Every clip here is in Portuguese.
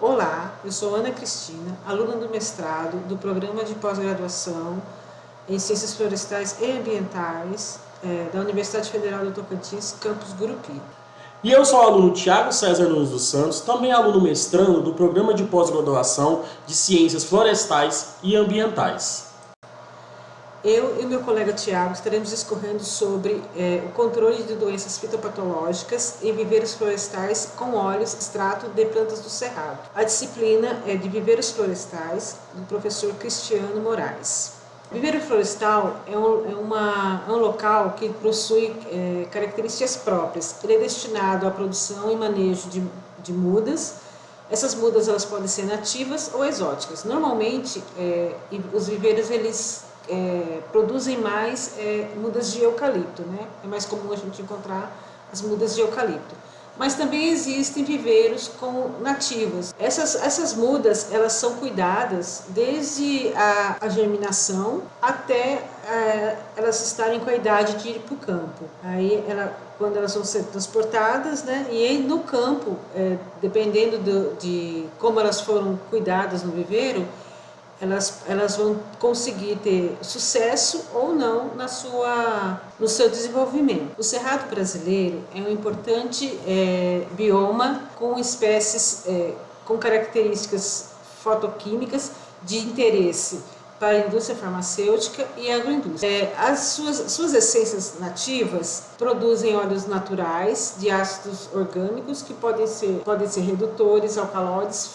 Olá, eu sou Ana Cristina, aluna do mestrado do Programa de Pós-Graduação em Ciências Florestais e Ambientais da Universidade Federal do Tocantins, campus Gurupi. E eu sou o aluno Tiago César Nunes dos Santos, também aluno mestrando do Programa de Pós-Graduação de Ciências Florestais e Ambientais. Eu e meu colega Tiago estaremos discorrendo sobre o controle de doenças fitopatológicas em viveiros florestais com óleos extrato de plantas do cerrado. A disciplina é de viveiros florestais, do professor Cristiano Moraes. Viveiro florestal é um local que possui características próprias. Ele é destinado à produção e manejo de mudas. Essas mudas elas podem ser nativas ou exóticas. Normalmente, os viveiros eles produzem mais mudas de eucalipto, né? É mais comum a gente encontrar as mudas de eucalipto. Mas também existem viveiros com nativas. Essas mudas elas são cuidadas desde a germinação até elas estarem com a idade de ir para o campo. Aí quando elas vão ser transportadas, né? E aí no campo, dependendo de como elas foram cuidadas no viveiro, elas vão conseguir ter sucesso ou não no seu desenvolvimento. O Cerrado brasileiro é um importante bioma com espécies com características fotoquímicas de interesse para a indústria farmacêutica e agroindústria. As suas essências nativas produzem óleos naturais de ácidos orgânicos que podem ser redutores, alcaloides,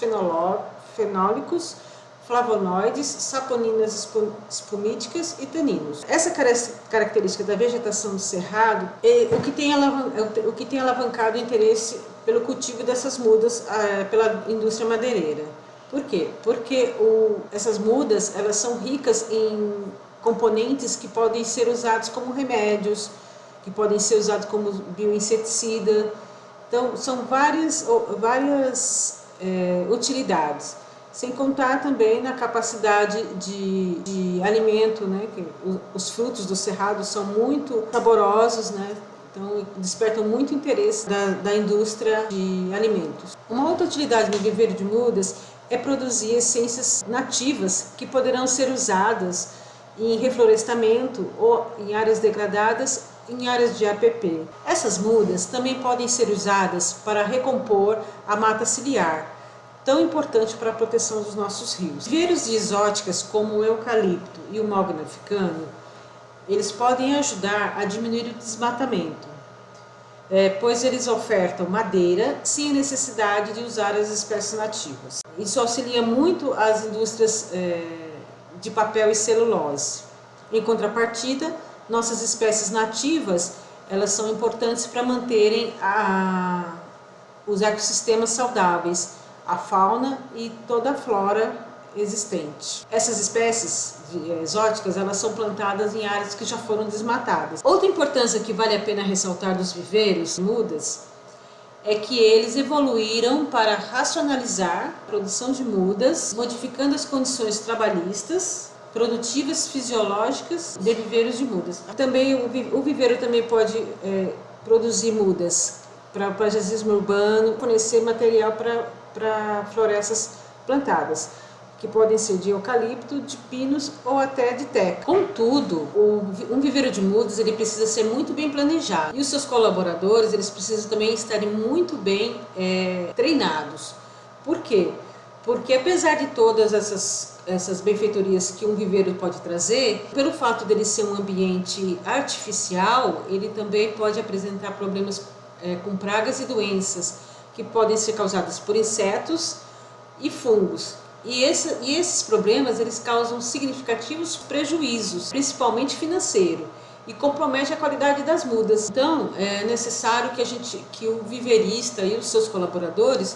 fenólicos, flavonoides, saponinas espumíticas e taninos. Essa característica da vegetação do cerrado é o que tem alavancado o interesse pelo cultivo dessas mudas pela indústria madeireira. Por quê? Porque essas mudas elas são ricas em componentes que podem ser usados como remédios, que podem ser usados como bioinseticida. Então, são várias utilidades. Sem contar também na capacidade de alimento, né? Que os frutos do cerrado são muito saborosos, né? Então despertam muito interesse da indústria de alimentos. Uma outra utilidade do viveiro de mudas é produzir essências nativas que poderão ser usadas em reflorestamento ou em áreas degradadas, em áreas de APP. Essas mudas também podem ser usadas para recompor a mata ciliar, tão importante para a proteção dos nossos rios. Viveiros de exóticas como o eucalipto e o mogno africano, eles podem ajudar a diminuir o desmatamento, pois eles ofertam madeira sem a necessidade de usar as espécies nativas. Isso auxilia muito as indústrias de papel e celulose. Em contrapartida, nossas espécies nativas elas são importantes para manterem os ecossistemas saudáveis, a fauna e toda a flora existente. Essas espécies exóticas elas são plantadas em áreas que já foram desmatadas. Outra importância que vale a pena ressaltar dos viveiros mudas é que eles evoluíram para racionalizar a produção de mudas, modificando as condições trabalhistas, produtivas, fisiológicas de viveiros de mudas. Também o viveiro também pode produzir mudas para paisagismo urbano, fornecer material para florestas plantadas, que podem ser de eucalipto, de pinos ou até de teca. Contudo, um viveiro de mudas ele precisa ser muito bem planejado e os seus colaboradores eles precisam também estarem muito bem treinados. Por quê? Porque apesar de todas essas benfeitorias que um viveiro pode trazer, pelo fato dele ser um ambiente artificial, ele também pode apresentar problemas com pragas e doenças que podem ser causadas por insetos e fungos. E esses problemas eles causam significativos prejuízos, principalmente financeiro, e comprometem a qualidade das mudas. Então, é necessário que o viveirista e os seus colaboradores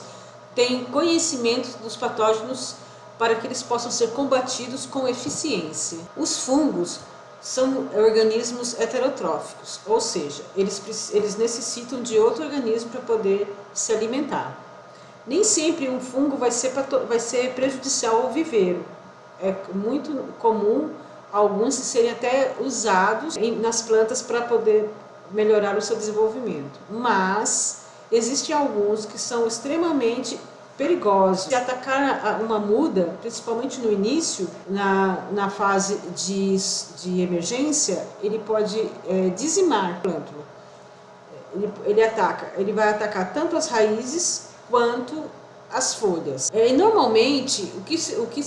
tenham conhecimento dos patógenos para que eles possam ser combatidos com eficiência. Os fungos são organismos heterotróficos, ou seja, eles necessitam de outro organismo para poder se alimentar. Nem sempre um fungo vai ser prejudicial ao viveiro. É muito comum alguns serem até usados nas plantas para poder melhorar o seu desenvolvimento. Mas existem alguns que são extremamente perigosos. Se atacar uma muda, principalmente no início, na fase de emergência, ele pode dizimar a plântula. Ele vai atacar tanto as raízes quanto as folhas. E normalmente o que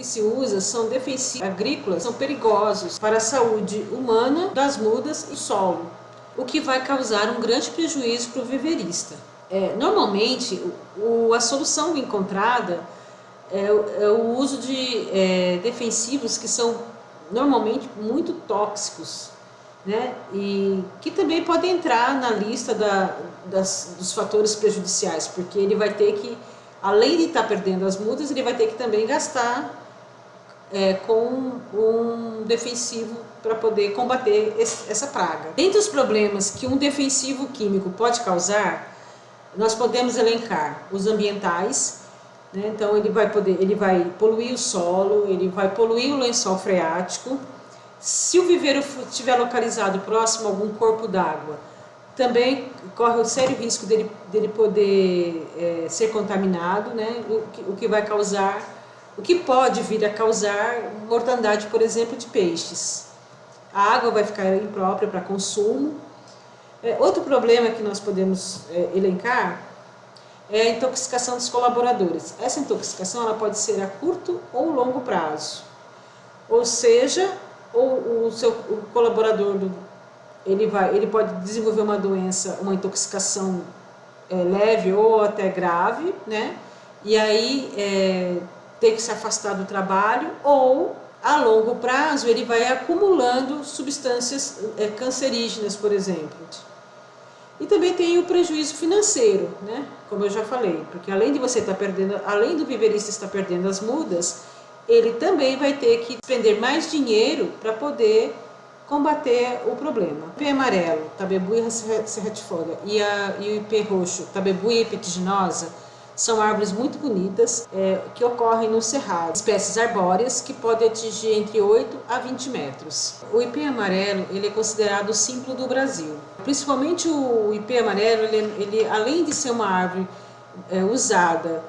se usa são defensivos agrícolas, são perigosos para a saúde humana das mudas e do solo, o que vai causar um grande prejuízo para o viverista. Normalmente a solução encontrada é o uso de defensivos que são normalmente muito tóxicos, né? E que também podem entrar na lista dos fatores prejudiciais, porque ele vai ter que, além de estar perdendo as mudas, ele vai ter que também gastar com um defensivo para poder combater essa praga. Dentre os problemas que um defensivo químico pode causar, nós podemos elencar os ambientais, né? Então ele vai poluir o solo, ele vai poluir o lençol freático. Se o viveiro estiver localizado próximo a algum corpo d'água, também corre o sério risco dele poder ser contaminado, né? O que pode vir a causar mortandade, por exemplo, de peixes. A água vai ficar imprópria para consumo. Outro problema que nós podemos elencar é a intoxicação dos colaboradores. Essa intoxicação ela pode ser a curto ou longo prazo. Ou seja, o colaborador ele pode desenvolver uma doença, uma intoxicação leve ou até grave, né? E aí ter que se afastar do trabalho, ou a longo prazo ele vai acumulando substâncias cancerígenas, por exemplo. E também tem o prejuízo financeiro, né? Como eu já falei, porque além de você estar perdendo, além do viverista estar perdendo as mudas, ele também vai ter que despender mais dinheiro para poder combater o problema. O ipê amarelo, Tabebuia serratifolia, e o ipê roxo, Tabebuia epiginosa, são árvores muito bonitas que ocorrem no cerrado, espécies arbóreas que podem atingir entre 8 a 20 metros. O ipê amarelo ele é considerado o símbolo do Brasil. Principalmente o ipê amarelo, ele além de ser uma árvore usada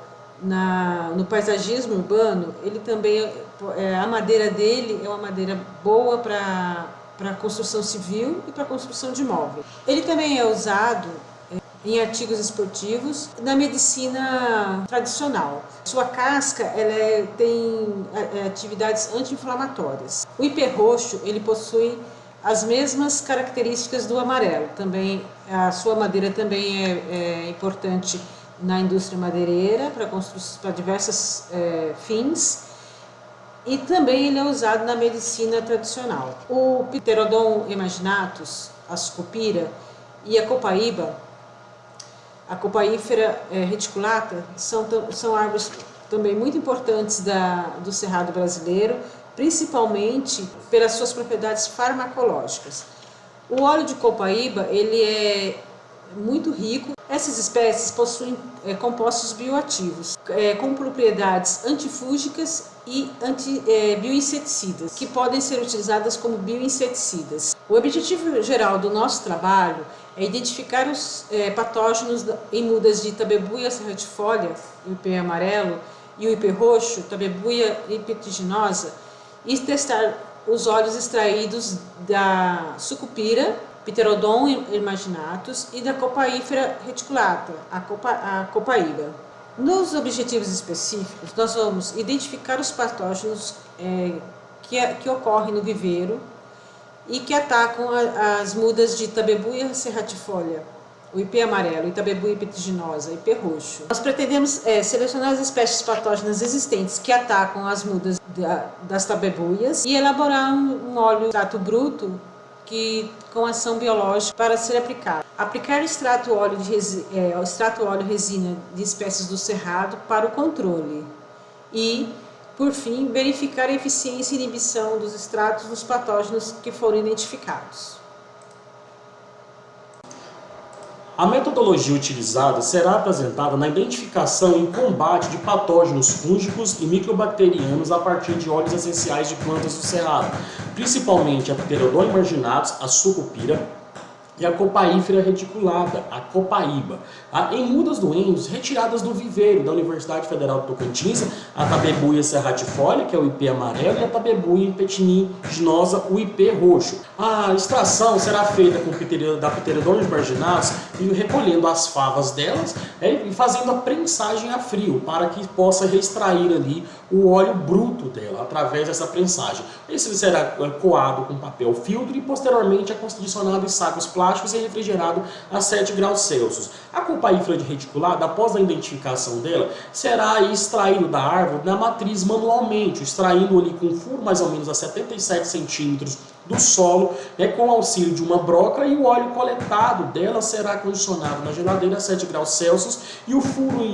no paisagismo urbano, ele também a madeira dele é uma madeira boa para construção civil e para construção de móveis. Ele também é usado em artigos esportivos, na medicina tradicional. Sua casca tem atividades anti-inflamatórias. O ipê roxo ele possui as mesmas características do amarelo. Também a sua madeira também é importante na indústria madeireira para diversos fins. E também ele é usado na medicina tradicional. O Pterodon emarginatus, a sucupira e a copaíba, a Copaífera reticulata, são árvores também muito importantes do cerrado brasileiro, principalmente pelas suas propriedades farmacológicas. O óleo de copaíba ele é muito rico. Essas espécies possuem compostos bioativos com propriedades antifúngicas e bioinseticidas, que podem ser utilizadas como bioinseticidas. O objetivo geral do nosso trabalho é identificar os patógenos em mudas de Tabebuia serratifolia, o ipê amarelo, e o ipê roxo, Tabebuia epiginosa, e testar os óleos extraídos da sucupira, Pterodon emarginatus, e da Copaífera reticulata, a copaíba. Nos objetivos específicos, nós vamos identificar os patógenos que ocorrem no viveiro e que atacam as mudas de Tabebuia serratifolia, o ipê amarelo, e Tabebuia epiginosa, ipê roxo. Nós pretendemos selecionar as espécies patógenas existentes que atacam as mudas das tabebuias e elaborar um óleo extrato bruto com ação biológica para ser aplicado. Aplicar extrato óleo resina de espécies do cerrado para o controle e, por fim, verificar a eficiência e inibição dos extratos dos patógenos que foram identificados. A metodologia utilizada será apresentada na identificação e combate de patógenos fúngicos e microbacterianos a partir de óleos essenciais de plantas do cerrado, principalmente a Pterodon emarginatus, a sucupira e a copaífera reticulada, a copaíba. Em mudas doentes retiradas do viveiro da Universidade Federal do Tocantins, a tabebuia serratifolia, que é o IP amarelo, e a tabebuia impetiniginosa, o IP roxo. A extração será feita com da Pteridômios marginalis, e recolhendo as favas delas e fazendo a prensagem a frio, para que possa extrair ali o óleo bruto dela, através dessa prensagem. Esse será coado com papel filtro e posteriormente é condicionado em sacos plásticos e refrigerado a 7 graus Celsius. A copaífera reticulada, após a identificação dela, será extraído da árvore na matriz manualmente, extraindo ali com um furo mais ou menos a 77 centímetros do solo, com o auxílio de uma broca, e o óleo coletado dela será condicionado na geladeira a 7 graus Celsius e o furo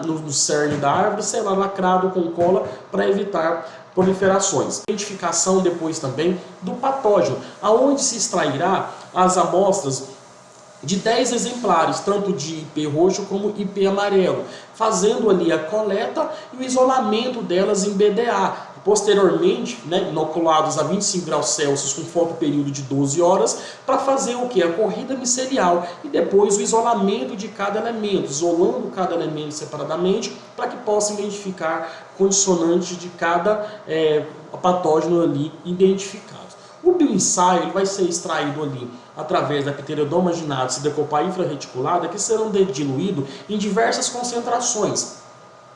no cerne da árvore será lacrado com cola para evitar proliferações. Identificação depois também do patógeno, aonde se extrairá as amostras de 10 exemplares, tanto de IP roxo como IP amarelo, fazendo ali a coleta e o isolamento delas em BDA. Posteriormente, inoculados a 25 graus Celsius com fotoperíodo de 12 horas, para fazer o que? A corrida micelial e depois o isolamento de cada elemento, isolando cada elemento separadamente, para que possa identificar condicionantes de cada patógeno ali identificado. O bioensaio ele vai ser extraído ali através da Pteridômios marginalis e da copaífera reticulada, que serão diluídos em diversas concentrações.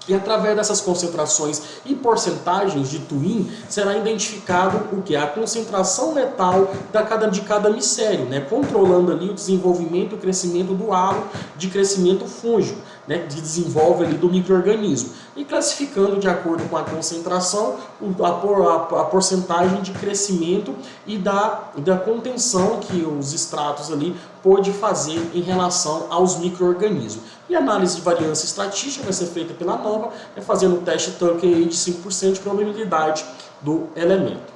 E através dessas concentrações e porcentagens de Twin, será identificado o que? A concentração letal de cada micélio, controlando ali o desenvolvimento e o crescimento do halo de crescimento fúngico, que desenvolve ali do micro-organismo. E classificando de acordo com a concentração, a porcentagem de crescimento e da contenção que os extratos ali pode fazer em relação aos micro-organismos. E a análise de variância estatística vai ser feita pela NOVA, fazendo o teste Tucker de 5% de probabilidade do elemento.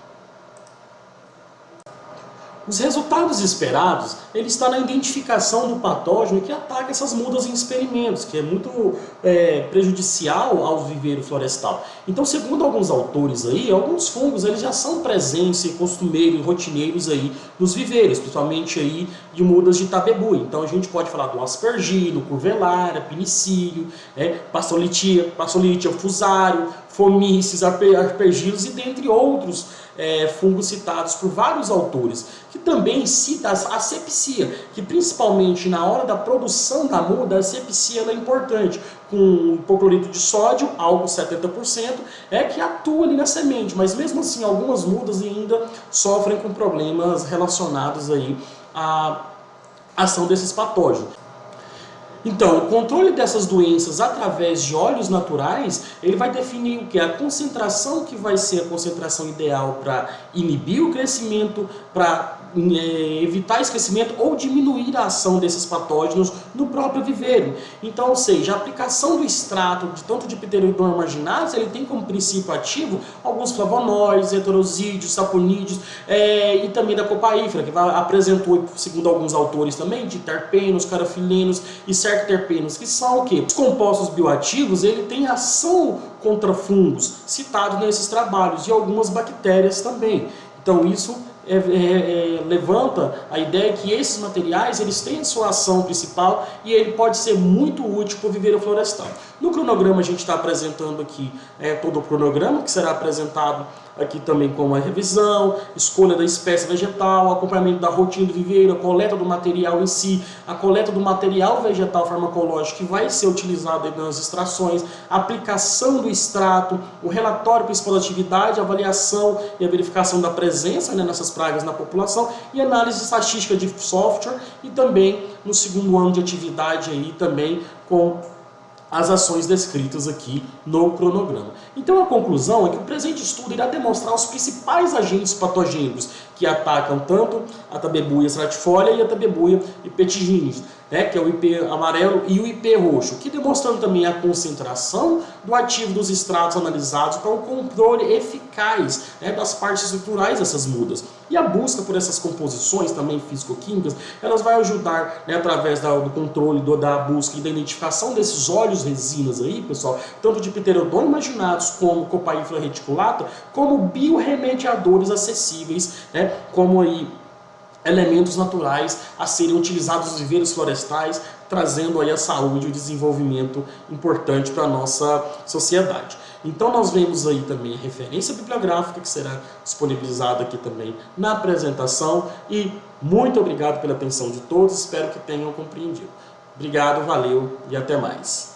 Os resultados esperados, ele está na identificação do patógeno que ataca essas mudas em experimentos, que é muito prejudicial ao viveiro florestal. Então, segundo alguns autores aí, alguns fungos eles já são presentes e costumeiros, rotineiros aí nos viveiros, principalmente aí de mudas de tabebuia. Então, a gente pode falar do aspergilo, curvelaria, pinicílio, Pastolitia fusário, fomices, aspergilos e dentre outros fungos citados por vários autores, que também cita a asepsia, que principalmente na hora da produção da muda, a asepsia é importante, com hipoclorito de sódio, álcool 70%, que atua ali na semente, mas mesmo assim algumas mudas ainda sofrem com problemas relacionados aí à ação desses patógenos. Então, o controle dessas doenças através de óleos naturais, ele vai definir o que? A concentração que vai ser a concentração ideal para inibir o crescimento, para evitar esse crescimento ou diminuir a ação desses patógenos no próprio viveiro. Então, ou seja, a aplicação do extrato, tanto de Pteridômios marginalis, ele tem como princípio ativo alguns flavonoides, heterosídeos, saponídeos e também da copaífera, que apresentou, segundo alguns autores também, de terpenos, carafilenos e cercoterpenos, que são o quê? Os compostos bioativos, ele tem ação contra fungos, citados nesses trabalhos, e algumas bactérias também. Então, isso levanta a ideia que esses materiais eles têm a sua ação principal e ele pode ser muito útil para o viveiro florestal. No cronograma a gente está apresentando aqui todo o cronograma, que será apresentado aqui também com a revisão, escolha da espécie vegetal, acompanhamento da rotina do viveiro, a coleta do material em si, a coleta do material vegetal farmacológico que vai ser utilizado nas extrações, a aplicação do extrato, o relatório principal da atividade, a avaliação e a verificação da presença nessas pragas na população e análise estatística de software e também no segundo ano de atividade aí também com as ações descritas aqui no cronograma. Então a conclusão é que o presente estudo irá demonstrar os principais agentes patogênicos que atacam tanto a tabebuia serratifolia e a tabebuia impetigines, que é o IP amarelo e o IP roxo, que demonstrando também a concentração do ativo dos extratos analisados para o controle eficaz das partes estruturais dessas mudas. E a busca por essas composições também físico-químicas, elas vai ajudar através do controle da busca e da identificação desses óleos resinas aí, pessoal, tanto de Pteridômios marginalis como copaífera reticulata, como biorremediadores acessíveis, como aí elementos naturais a serem utilizados nos viveiros florestais, trazendo aí a saúde e o desenvolvimento importante para a nossa sociedade. Então nós vemos aí também a referência bibliográfica que será disponibilizada aqui também na apresentação, e muito obrigado pela atenção de todos, espero que tenham compreendido. Obrigado, valeu e até mais.